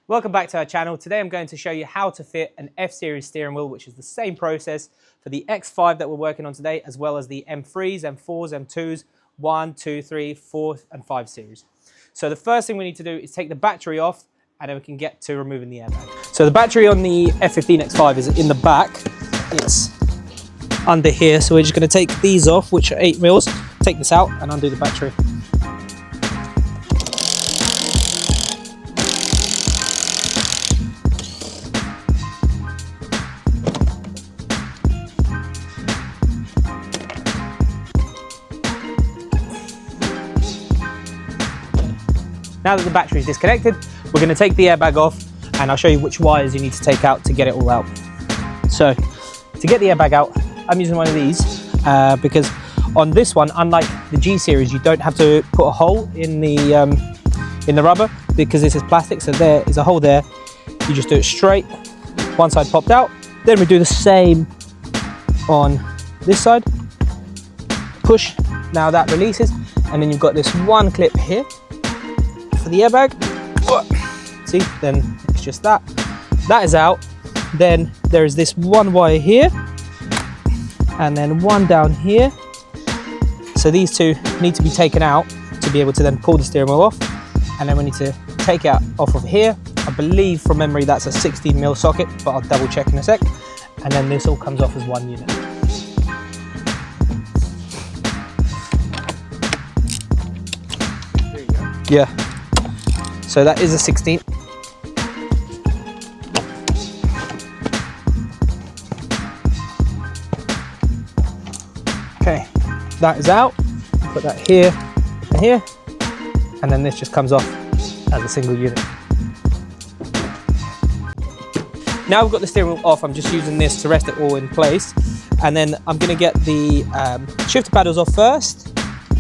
Welcome back to our channel. Today I'm going to show you how to fit an F Series steering wheel, which is the same process for the X5 that we're working on today, as well as the M3s, M4s, M2s, 1, 2, 3, 4 and 5 series. So the first thing we need to do is take the battery off, and then we can get to removing the airbag. So the battery on the F15 X5 is in the back. It's under here, so we're just going to take these off, which are 8 mils, take this out and undo the battery. Now that the battery is disconnected, we're going to take the airbag off, and I'll show you which wires you need to take out to get it all out. So to get the airbag out, I'm using one of these because on this one, unlike the G series, you don't have to put a hole in the rubber because this is plastic. So there is a hole there. You just do it straight, one side popped out. Then we do the same on this side. Push, now that releases, and then you've got this one clip here for the airbag. See, then it's just that is out. Then there is this one wire here and then one down here, so these two need to be taken out to be able to then pull the steering wheel off. And then we need to take it off of here. I believe from memory that's a 16 mil socket, but I'll double check in a sec. And then this all comes off as one unit. There you go. Yeah. So that is a 16. Okay, that is out. Put that here and here, and then this just comes off as a single unit. Now we've got the steering wheel off, I'm just using this to rest it all in place. And then I'm going to get the shifter paddles off first,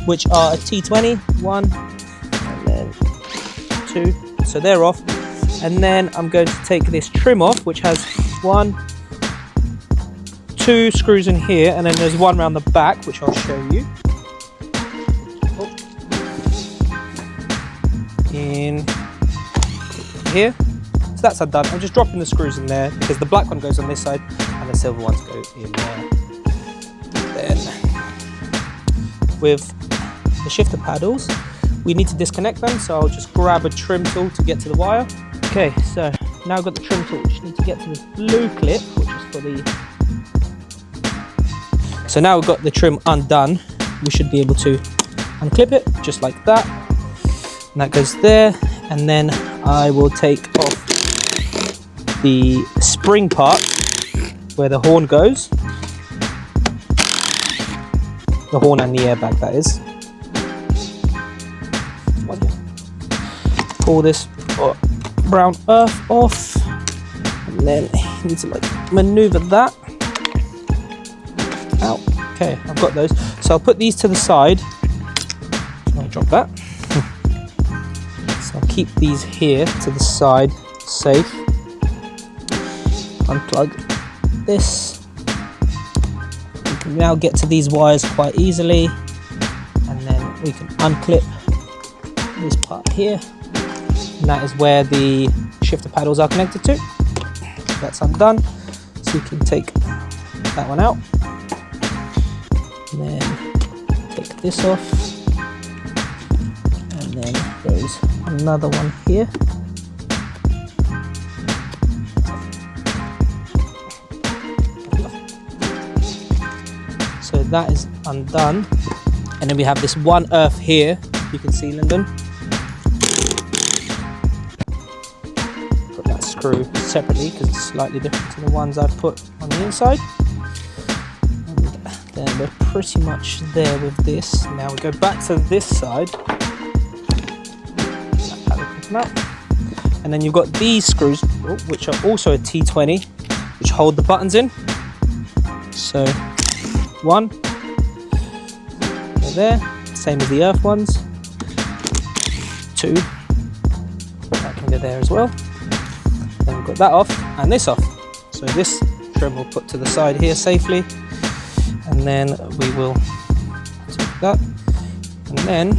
which are a T20, one, and then two, so they're off. And then I'm going to take this trim off, which has 1, 2 screws in here, and then there's one around the back, which I'll show you. In here, so that's undone. I'm just dropping the screws in there because the black one goes on this side and the silver ones go in there. Then with the shifter paddles, we need to disconnect them, so I'll just grab a trim tool to get to the wire. Okay, so now I've got the trim tool, we just need to get to this blue clip, which is for the... So now we've got the trim undone, we should be able to unclip it, just like that. And that goes there, and then I will take off the spring part, where the horn goes. The horn and the airbag, that is. Pull this brown earth off, and then you need to like maneuver that out. Okay, I've got those, so I'll put these to the side. I'll drop that. So I'll keep these here to the side, safe. Unplug this. We can now get to these wires quite easily, and then we can unclip this part here. And that is where the shifter paddles are connected to. That's undone, so you can take that one out. And then take this off. And then there's another one here. So that is undone. And then we have this one earth here. You can see, Lyndon. Screw separately because it's slightly different to the ones I've put on the inside. And then we're pretty much there with this. Now we go back to this side. And then you've got these screws, which are also a T20, which hold the buttons in. So one, there, same as the earth ones. Two, that can go there as well. Then we've got that off and this off. So this trim we'll put to the side here safely, and then we will take that. And then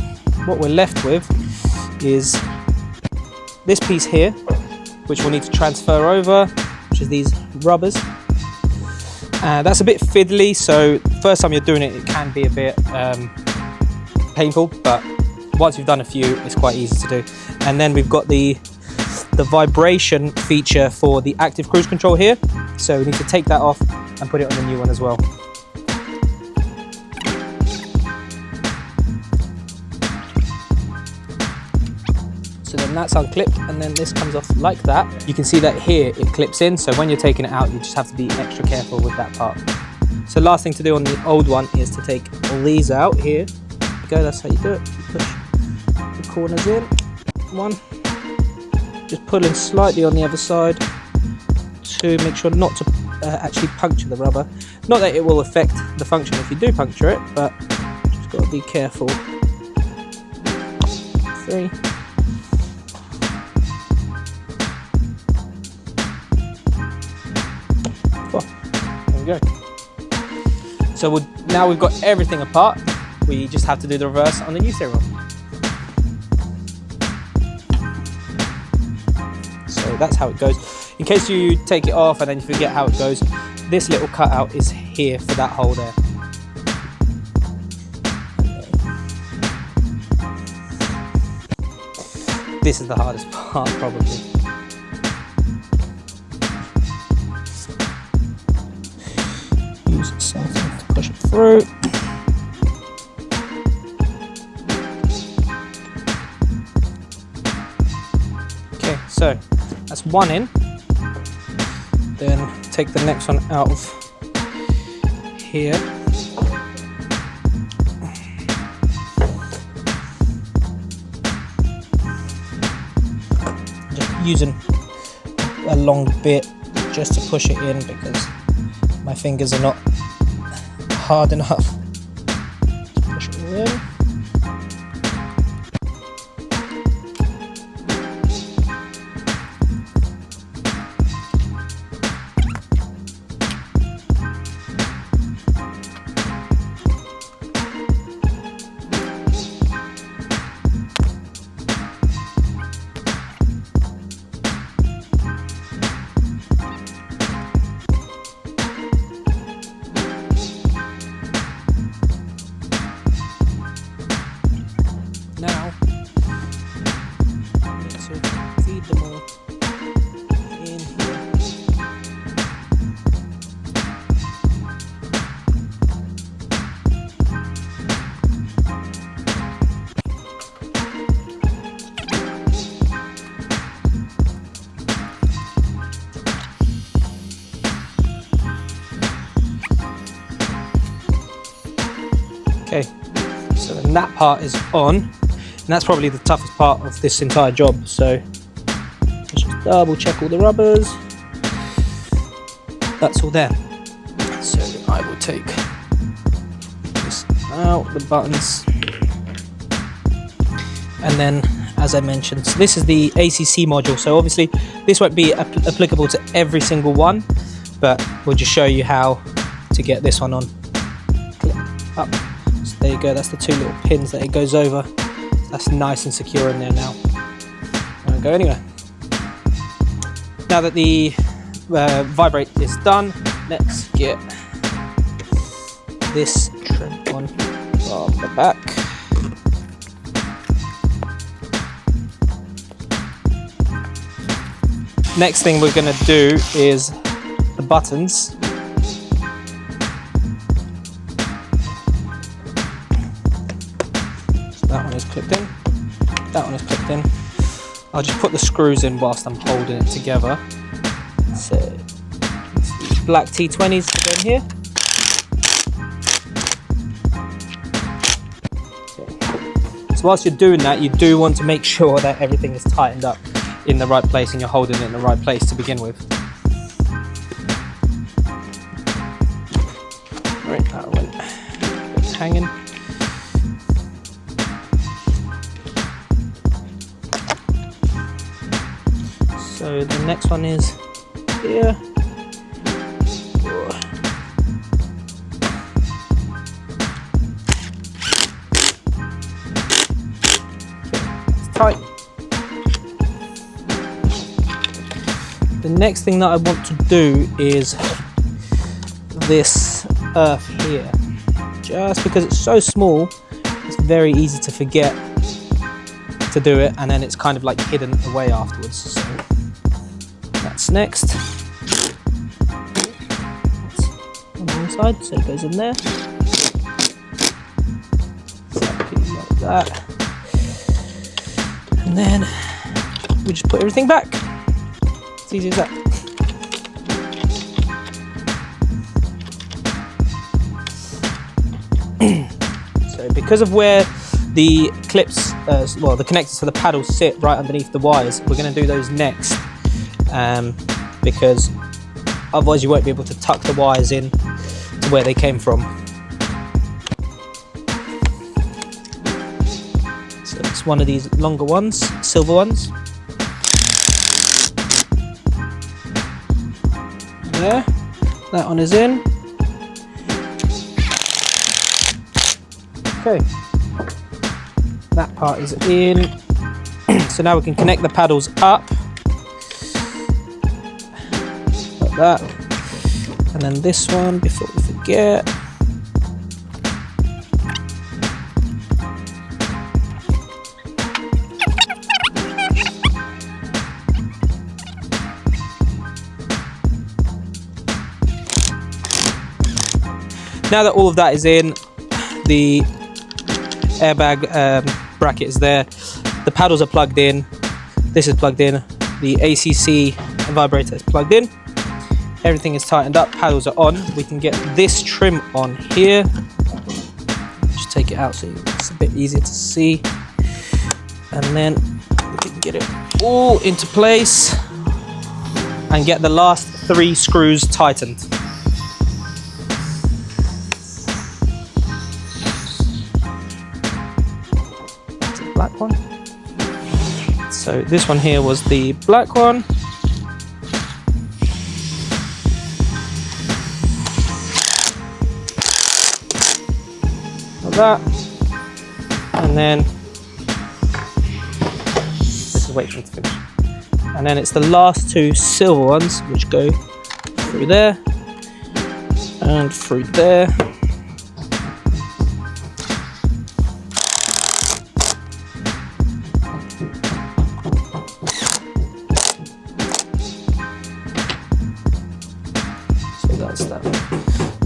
what we're left with is this piece here, which we'll need to transfer over, which is these rubbers. That's a bit fiddly, so first time you're doing it, it can be a bit painful, but once you've done a few, it's quite easy to do. And then we've got the vibration feature for the active cruise control here, so we need to take that off and put it on the new one as well. So then that's unclipped, and then this comes off like that. You can see that here it clips in, so when you're taking it out, you just have to be extra careful with that part. So last thing to do on the old one is to take all these out here. There you go, that's how you do it. You push the corners in, one. Just pulling slightly on the other side to make sure not to actually puncture the rubber. Not that it will affect the function if you do puncture it, but just got to be careful. 3. There we go. So now we've got everything apart. We just have to do the reverse on the new serial. So that's how it goes. In case you take it off and then you forget how it goes, this little cutout is here for that hole there. This is the hardest part, probably. Use something to push it through. Okay, so that's one in. Then take the next one out of here. Just using a long bit just to push it in because my fingers are not hard enough. Just push it in. Now, I need to feed them all in here. Okay, so then that part is on, and that's probably the toughest part of this entire job. So let's just double check all the rubbers. That's all there. So I will take this out, the buttons, and then as I mentioned, so this is the ACC module. So obviously this won't be applicable to every single one, but we'll just show you how to get this one on. Click up. So there you go, that's the two little pins that it goes over. That's nice and secure in there now. Won't go anywhere. Now that the vibrate is done, let's get this trim on from the back. Next thing we're going to do is the buttons. That one is clipped in, that one is clipped in. I'll just put the screws in whilst I'm holding it together. So these black T20s to go in here. Okay. So whilst you're doing that, you do want to make sure that everything is tightened up in the right place and you're holding it in the right place to begin with. Right, that went hanging. So the next one is here. It's tight. the next thing that I want to do is this earth here. Just because it's so small, it's very easy to forget to do it, and then it's kind of like hidden away afterwards. So that's next. That's on the inside, so it goes in there. Exactly like that. And then we just put everything back. It's easy as that. So because of where the clips, well, the connectors for the paddles sit right underneath the wires, we're going to do those next, because otherwise you won't be able to tuck the wires in to where they came from. So it's one of these longer ones, silver ones. There, that one is in. Okay, that part is in. So now we can connect the paddles up like that, and then this one before we forget. Now that all of that is in, the airbag bracket is there, the paddles are plugged in, this is plugged in, the ACC vibrator is plugged in, everything is tightened up, paddles are on. We can get this trim on here. Just take it out so it's a bit easier to see, and then we can get it all into place and get the last 3 screws tightened. Black one. So this one here was the black one. Like that. And then this is wait for it to finish. And then it's the last 2 silver ones which go through there and through there.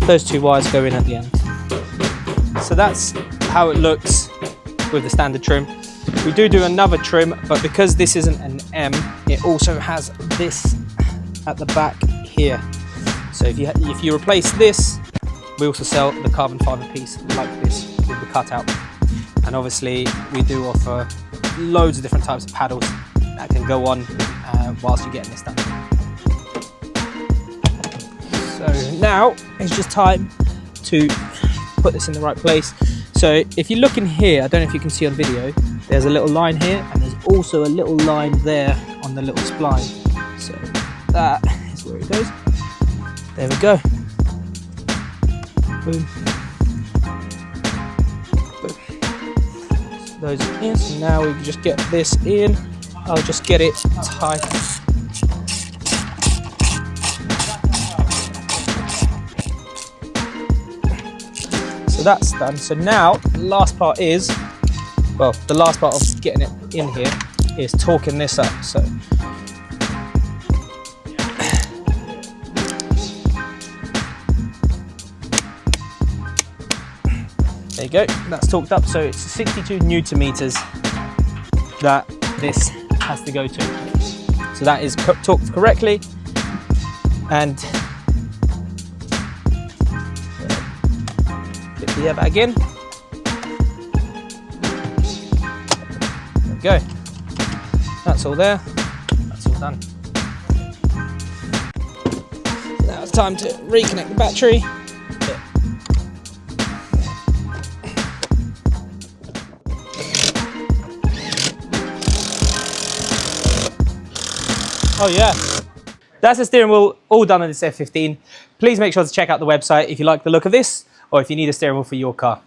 Those 2 wires go in at the end. So that's how it looks with the standard trim. We do another trim, but because this isn't an M, it also has this at the back here. So if you replace this, we also sell the carbon fibre piece like this with the cutout. And obviously we do offer loads of different types of paddles that can go on whilst you're getting this done. So now it's just time to put this in the right place. So if you look in here, I don't know if you can see on video, there's a little line here and there's also a little line there on the little spline. So that is where it goes. There we go. Boom. Boom. So those are in. So now we can just get this in. I'll just get it tight. So that's done. So now the last part is, well, the last part of getting it in here is torquing this up. So there you go, that's torqued up. So it's 62 Newton meters that this has to go to. So that is torqued correctly, and the airbag in. There we go. That's all there. That's all done. Now it's time to reconnect the battery. Oh yeah. That's the steering wheel all done on this F15. Please make sure to check out the website if you like the look of this, or if you need a steering wheel for your car.